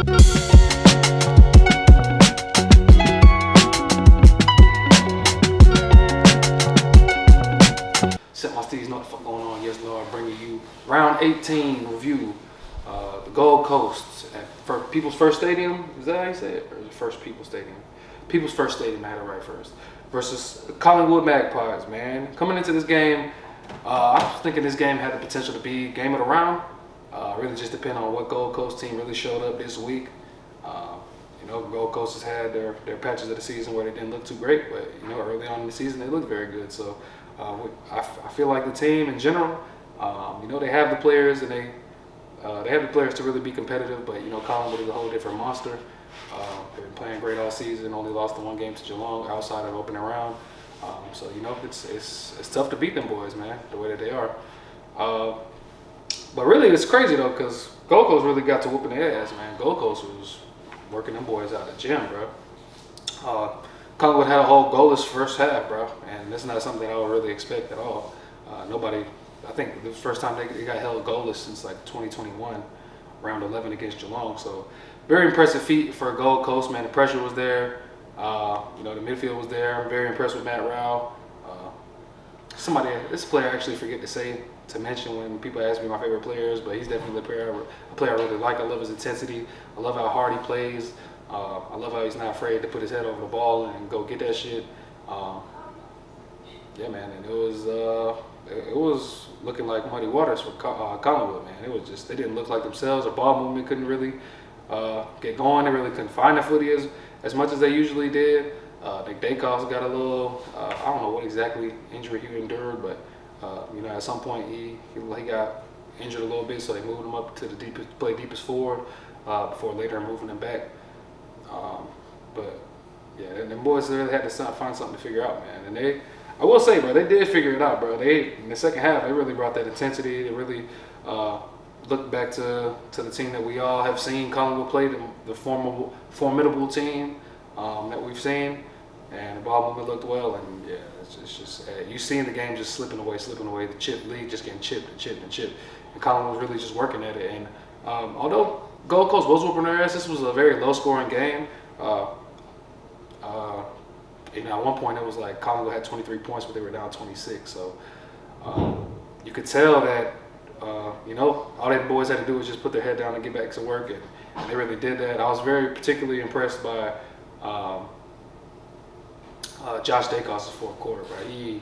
Set my STEEZ, know what the fuck going on. Yes, Lord, bringing you round 18 review. The Gold Coast at People's First Stadium. Is that how you say it? Or is it First People's Stadium? People's First Stadium, I had it right first. Versus Collingwood Magpies, man. Coming into this game, I was thinking this game had the potential to be game of the round. Really just depend on what Gold Coast team really showed up this week. Gold Coast has had their patches of the season where they didn't look too great, but early on in the season they looked very good. So I feel like the team in general, they have the players and they have the players to really be competitive. But Collingwood is a whole different monster. They've been playing great all season. Only lost the one game to Geelong outside of opening round. So it's tough to beat them boys, man. The way that they are. But really, it's crazy though, because Gold Coast really got to whooping their ass, man. Gold Coast was working them boys out of the gym, bro. Collingwood had a whole goalless first half, bro, and that's not something I would really expect at all. I think the first time they got held goalless since like 2021, round 11 against Geelong. So very impressive feat for Gold Coast, man. The pressure was there. The midfield was there. I'm very impressed with Matt Rowell. This player I actually forget to mention when people ask me my favorite players, but he's definitely a player I really like. I love his intensity. I love how hard he plays. I love how he's not afraid to put his head over the ball and go get that shit. Yeah, man, and it was looking like muddy waters for Collingwood, man. It was just, they didn't look like themselves. Their ball movement couldn't really get going. They really couldn't find the footy as much as they usually did. I think Dacos got a little, I don't know what exactly injury he endured, but at some point he got injured a little bit, so they moved him up to the deepest forward before later moving him back. But yeah, them boys really had to find something to figure out, man. And I will say, bro, they did figure it out, bro. In the second half, they really brought that intensity. They really looked back to the team that we all have seen Collingwood play, the formidable team that we've seen. And the ball movement looked well, and yeah, it's just you seeing the game just slipping away. The league just getting chipped. And Collingwood was really just working at it. And although Gold Coast was whooping their ass, this was a very low-scoring game. At one point it was like Collingwood had 23 points, but they were down 26. So you could tell that all that boys had to do was just put their head down and get back to work, and they really did that. I was very particularly impressed by Josh Dacos' fourth quarter, bro. He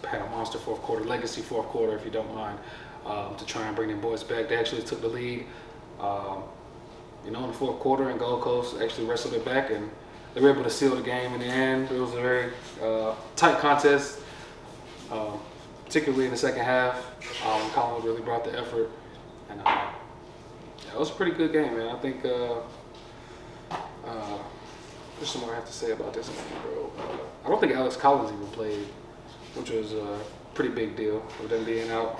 had a monster fourth quarter, legacy fourth quarter, if you don't mind, to try and bring them boys back. They actually took the lead, in the fourth quarter, and Gold Coast actually wrestled it back, and they were able to seal the game in the end. It was a very tight contest, particularly in the second half. Collingwood really brought the effort, and it was a pretty good game, man. I think there's some more I have to say about this game, bro. I don't think Alex Collins even played, which was a pretty big deal with them being out.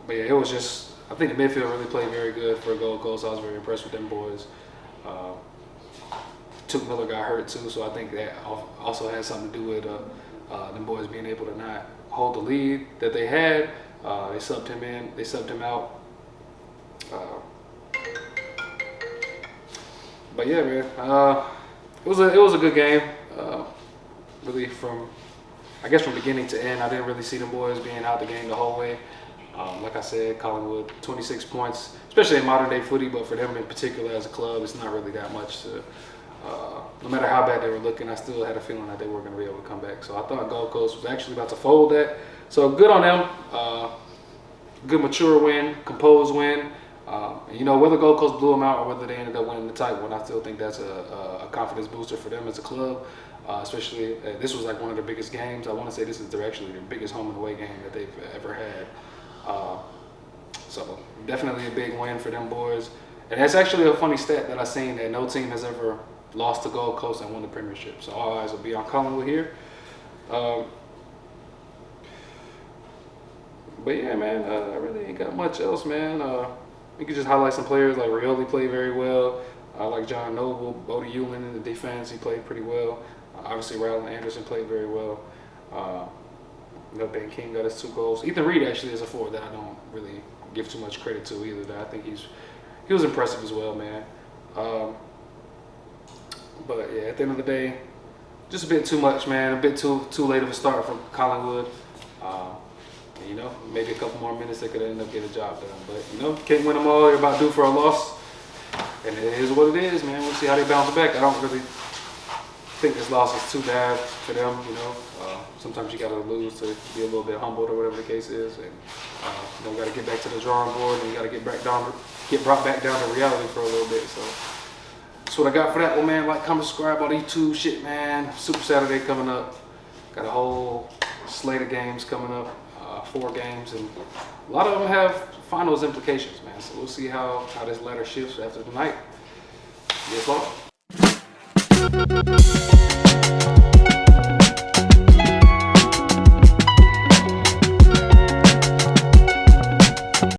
But yeah, it was just, I think the midfield really played very good for Gold Coast. I was very impressed with them boys. Took Miller got hurt too, so I think that also had something to do with them boys being able to not hold the lead that they had. They subbed him in, they subbed him out. But yeah, man, it was a good game. Really from beginning to end, I didn't really see them boys being out the game the whole way. Like I said, Collingwood, 26 points, especially in modern day footy, but for them in particular as a club, it's not really that much to, no matter how bad they were looking, I still had a feeling that they were going to be able to come back. So I thought Gold Coast was actually about to fold that. So good on them. Good mature win, composed win. Whether Gold Coast blew them out or whether they ended up winning the tight one, I still think that's a confidence booster for them as a club. Especially, this was like one of their biggest games. I want to say this is actually their biggest home and away game that they've ever had. So definitely a big win for them boys. And that's actually a funny stat that I seen, that no team has ever lost to Gold Coast and won the premiership. So all eyes will be on Collingwood here. But yeah, man, I really ain't got much else, man. You could just highlight some players like Rioli played very well. Like John Noble, Bodie Hewlin in the defense, he played pretty well. Obviously, Rylan Anderson played very well. Ben King got his 2 goals. Ethan Reed actually is a forward that I don't really give too much credit to either. I think he was impressive as well, man. But yeah, at the end of the day, just a bit too much, man. A bit too late of a start for Collingwood. You know, maybe a couple more minutes they could end up getting a job done. But you know, can't win them all. They're about due for a loss, and it is what it is, man. We'll see how they bounce back. I don't really think this loss is too bad for them. You know, sometimes you got to lose to be a little bit humbled or whatever the case is, and you know, got to get back to the drawing board, and you got to get brought back down to reality for a little bit. So that's what I got for that one, man. Like, comment, subscribe, all these YouTube shit, man. Super Saturday coming up. Got a whole slate of games coming up, 4 games, and a lot of them have finals implications, man. So we'll see how this ladder shifts after tonight. Yes, Lord.